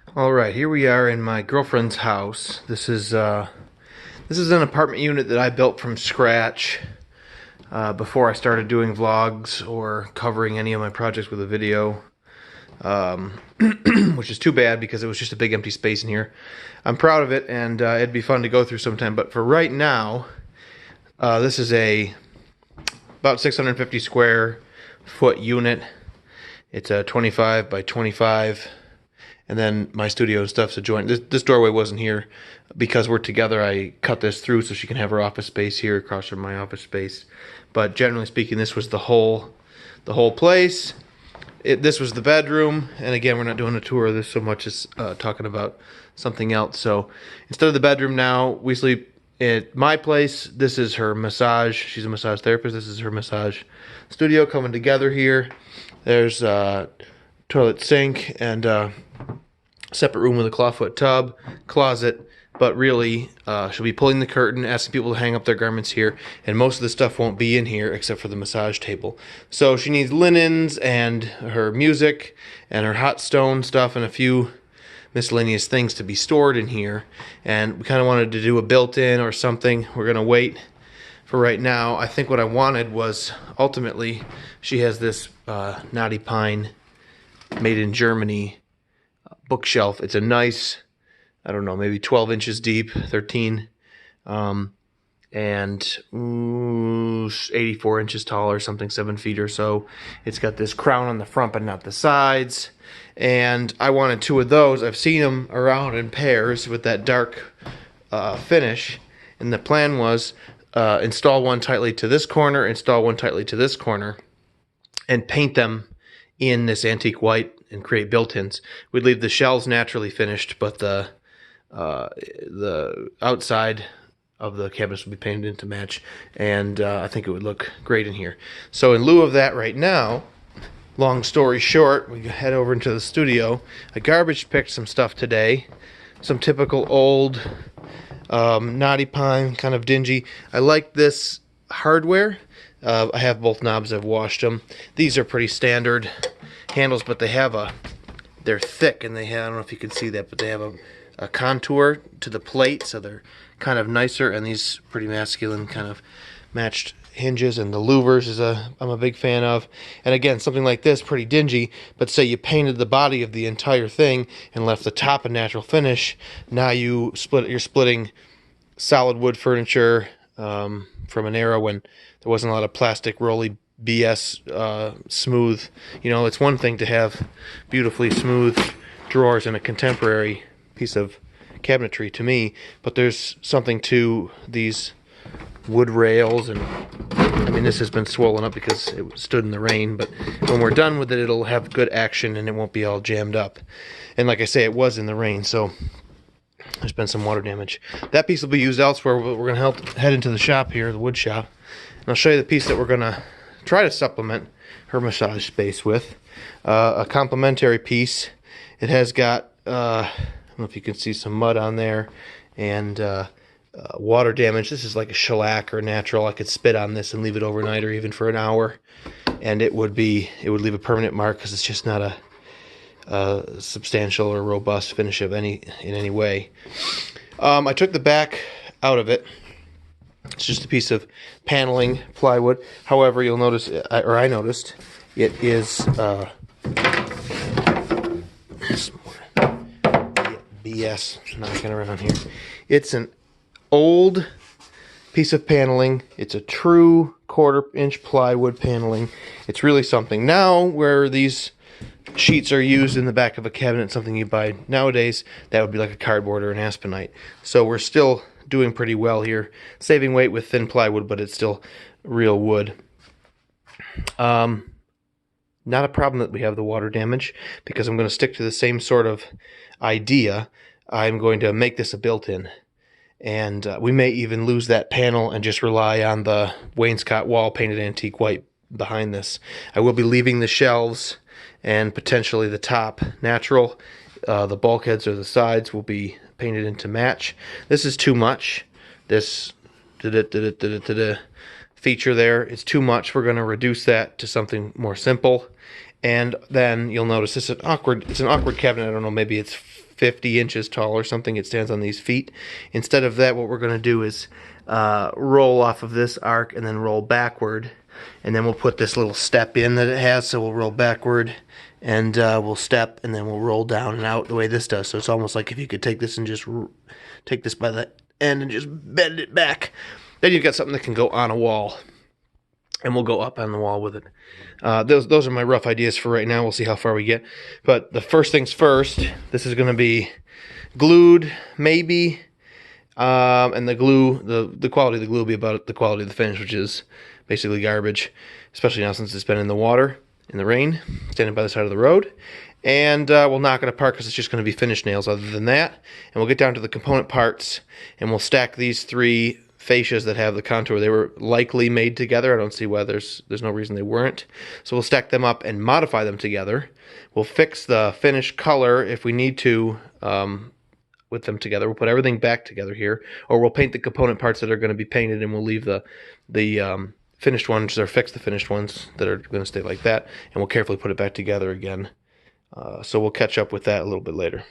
All right, here we are in my girlfriend's house. This is an apartment unit that I built from scratch before I started doing vlogs or covering any of my projects with a video, which is too bad because it was just a big empty space in here. I'm proud of it, and it'd be fun to go through sometime. But for right now, this is a about 650 square foot unit. It's a 25 by 25. And then my studio and stuff's adjoined. This doorway wasn't here because we're together. I cut this through so she can have her office space here across from my office space. But generally speaking, this was the whole place. This was the bedroom. And again, we're not doing a tour of this so much as talking about something else. So instead of the bedroom now, we sleep at my place. This is her massage. She's a massage therapist. This is her massage studio coming together here. There's a toilet sink and separate room with a clawfoot tub, closet, but really she'll be pulling the curtain, asking people to hang up their garments here, and most of the stuff won't be in here except for the massage table. So she needs linens and her music and her hot stone stuff and a few miscellaneous things to be stored in here, and we kind of wanted to do a built-in or something. We're going to wait for right now. I think what I wanted was, ultimately, she has this knotty pine made in Germany bookshelf. It's a nice, I don't know, maybe 12 inches deep, 13, and 84 inches tall or something, 7 feet or so. It's got this crown on the front but not the sides, and I wanted 2 of those. I've seen them around in pairs with that dark finish, and the plan was install one tightly to this corner, install one tightly to this corner, and paint them in this antique white and create built-ins. We'd leave the shells naturally finished, but the outside of the cabinets would be painted in to match, and I think it would look great in here. So in lieu of that right now, long story short, we head over into the studio. I garbage picked some stuff today, some typical old knotty pine, kind of dingy. I like this hardware. I have both knobs. I've washed them. These are pretty standard handles, but they're thick, and I don't know if you can see that, but they have a contour to the plate, so they're kind of nicer, and these pretty masculine kind of matched hinges, and the louvers I'm a big fan of. And again, something like this, pretty dingy, but say you painted the body of the entire thing and left the top a natural finish, now you're splitting solid wood furniture from an era when there wasn't a lot of plastic rolly BS smooth. You know, it's one thing to have beautifully smooth drawers in a contemporary piece of cabinetry to me, but there's something to these wood rails, and I mean, this has been swollen up because it stood in the rain, but when we're done with it, it'll have good action and it won't be all jammed up. And like I say, it was in the rain, so there's been some water damage. That piece will be used elsewhere, but we're going to head into the shop here, the wood shop, and I'll show you the piece that we're going to try to supplement her massage space with. A complementary piece. It has got, I don't know if you can see some mud on there, and water damage. This is like a shellac or natural. I could spit on this and leave it overnight or even for an hour, and it would leave a permanent mark because it's just not a substantial or robust finish in any way. I took the back out of it. It's just a piece of paneling plywood. However, you'll notice, or I noticed, it is BS knocking around here. It's an old piece of paneling. It's a true 1/4 inch plywood paneling. It's really something. Now, where these sheets are used in the back of a cabinet, something you buy nowadays, that would be like a cardboard or an aspenite. So we're still doing pretty well here, saving weight with thin plywood, but it's still real wood. Not a problem that we have the water damage, because I'm going to stick to the same sort of idea. I'm going to make this a built-in, and we may even lose that panel and just rely on the wainscot wall painted antique white behind this. I will be leaving the shelves and potentially the top natural. The bulkheads or the sides will be painted into match. This is too much. This feature there is too much. We're going to reduce that to something more simple. And then you'll notice this is it's an awkward cabinet. I don't know, maybe it's 50 inches tall or something. It stands on these feet. Instead of that, what we're going to do is roll off of this arc and then roll backward, and then we'll put this little step in that it has. So we'll roll backward and we'll step, and then we'll roll down and out the way this does. So it's almost like if you could take this and just take this by the end and just bend it back. Then you've got something that can go on a wall, and we'll go up on the wall with it. Those are my rough ideas for right now. We'll see how far we get. But the first things first, this is going to be glued, maybe. And the glue, the quality of the glue will be about the quality of the finish, which is basically garbage, especially now since it's been in the water, in the rain, standing by the side of the road. And we'll knock it apart because it's just going to be finish nails other than that. And we'll get down to the component parts, and we'll stack these 3 fascias that have the contour. They were likely made together. I don't see why there's no reason they weren't. So we'll stack them up and modify them together. We'll fix the finished color if we need to with them together. We'll put everything back together here, or we'll paint the component parts that are going to be painted, and we'll leave the finished ones, or fix the finished ones that are going to stay like that, and we'll carefully put it back together again. So we'll catch up with that a little bit later.